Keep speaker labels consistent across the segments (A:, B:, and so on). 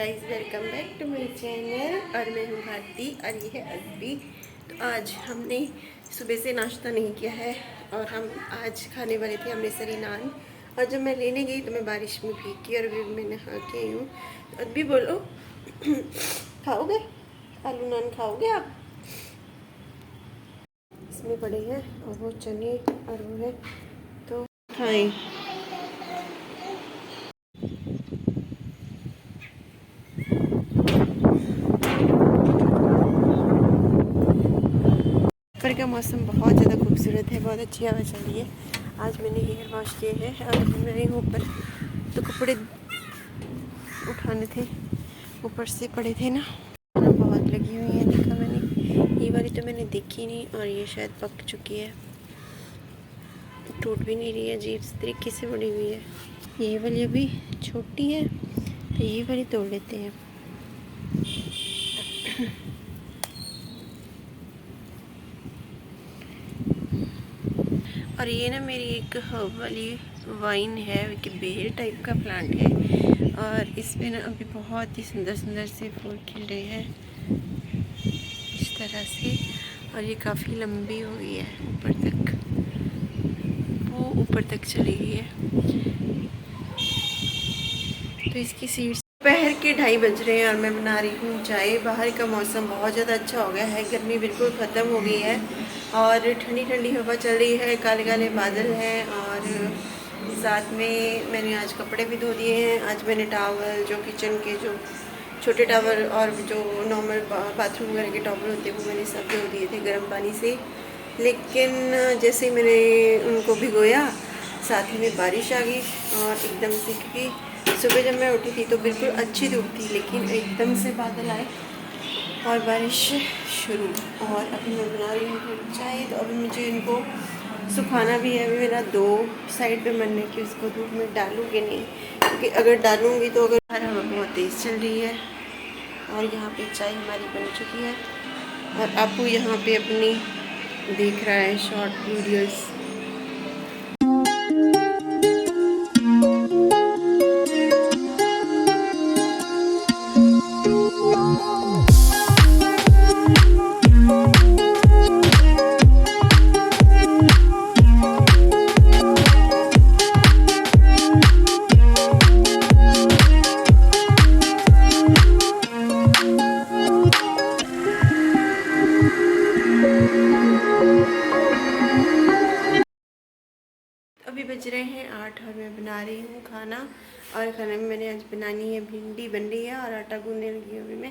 A: Guys, welcome back to my channel. और मैं हूँ भारती और ये है अभी। तो आज हमने सुबह से नाश्ता नहीं किया है और हम आज खाने वाले थे अमृतसरी नान। और जब मैं लेने गई तो मैं बारिश में भीग गई और अभी मैं नहा के आई हूँ। तो अभी बोलो खाओगे आलू नान? खाओगे आप? इसमें पड़े हैं और वो चने और वो है, तो खाएँ। ऊपर का मौसम बहुत ज़्यादा खूबसूरत है, बहुत अच्छी हवा चल रही है। आज मैंने हेयर वॉश किए हैं और अभी मैं ऊपर तो कपड़े उठाने थे, ऊपर से पड़े थे ना, बहुत लगी हुई है। देखा मैंने, ये वाली तो मैंने देखी नहीं और ये शायद पक चुकी है, टूट भी नहीं रही है, अजीब तरीके से बड़ी हुई है। ये वाली अभी छोटी है तो ये वाली तोड़ लेते हैं। और ये ना मेरी एक हर्ब वाली वाइन है, कि बेल टाइप का प्लांट है और इसमें ना अभी बहुत ही सुंदर सुंदर से फूल खिल रहे हैं इस तरह से। और ये काफ़ी लंबी हुई है, ऊपर तक, वो ऊपर तक चली गई है। तो इसकी सीड्स। दोपहर के 2:30 बज रहे हैं और मैं बना रही हूँ चाय। बाहर का मौसम बहुत ज़्यादा अच्छा हो गया है, गर्मी बिल्कुल ख़त्म हो गई है और ठंडी ठंडी हवा चल रही है, काले काले बादल हैं। और साथ में मैंने आज कपड़े भी धो दिए हैं। आज मैंने टावल, जो किचन के जो छोटे टावल और जो नॉर्मल बाथरूम वगैरह के टावल होते हैं, वो मैंने सब धो दिए थे गर्म पानी से। लेकिन जैसे ही मैंने उनको भिगोया, साथ ही में बारिश आ गई और एकदम से, क्योंकि सुबह जब मैं उठी थी तो बिल्कुल अच्छी धूप थी, लेकिन एकदम से बादल आए और बारिश शुरू। और अभी मैं बना रही हूँ चाय। तो अभी मुझे इनको सुखाना भी है। अभी मेरा 2 साइड पे मन है कि उसको धूप में डालूँ कि नहीं, क्योंकि अगर डालूँगी तो अगर हवा बहुत तेज़ चल रही है। और यहाँ पे चाय हमारी बन चुकी है और आपू यहाँ पे अपनी देख रहा है शॉर्ट वीडियोस। अभी बज रहे हैं 8 और मैं बना रही हूँ खाना। और खाने में मैंने आज बनानी है भिंडी बन रही है और आटा गूंदने लगी हूँ अभी मैं।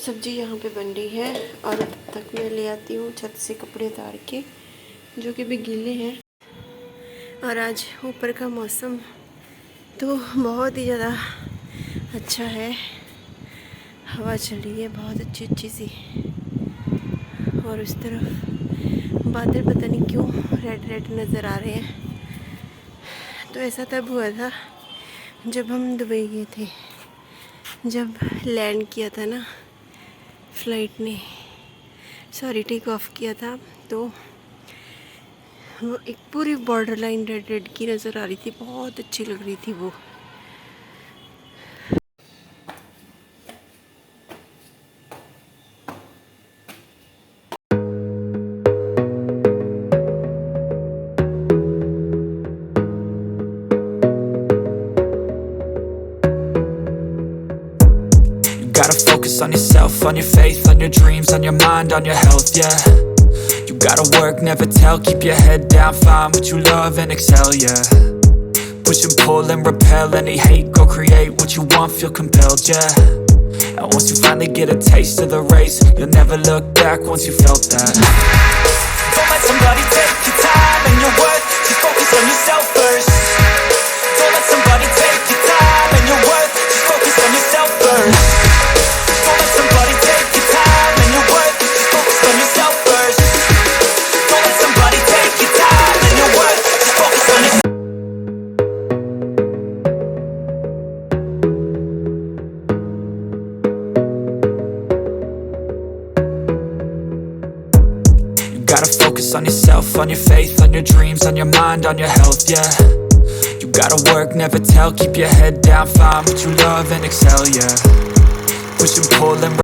A: सब्ज़ी यहाँ पे बन रही है और तब तक मैं ले आती हूँ छत से कपड़े उतार के, जो कि भी गीले हैं। और आज ऊपर का मौसम तो बहुत ही ज़्यादा अच्छा है, हवा चल रही है बहुत अच्छी अच्छी सी, और उस तरफ बादल पता नहीं क्यों रेड रेड नज़र आ रहे हैं। तो ऐसा तब हुआ था जब हम दुबई गए थे, जब लैंड किया था ना फ़्लाइट ने, सॉरी टेक ऑफ किया था, तो वो एक पूरी बॉर्डर लाइन रेड रेड की नज़र आ रही थी, बहुत अच्छी लग रही थी वो।
B: Gotta focus on yourself, on your faith, on your dreams, on your mind, on your health, yeah. You gotta work, never tell, keep your head down, find what you love and excel, yeah. Push and pull and repel any hate, go create what you want, feel compelled, yeah. And once you finally get a taste of the race, you'll never look back once you felt that. Don't let somebody take your time and your worth, just focus on yourself first. Don't let somebody take your time and your worth, just focus on yourself first. Don't let somebody take your time and your worth, just focus on yourself first. Don't let somebody take your time and your worth, just focus on yourself. You gotta focus on yourself, on your faith, on your dreams, on your mind, on your health, yeah. You gotta work, never tell, keep your head down, find what you love and excel, yeah. Push and pull and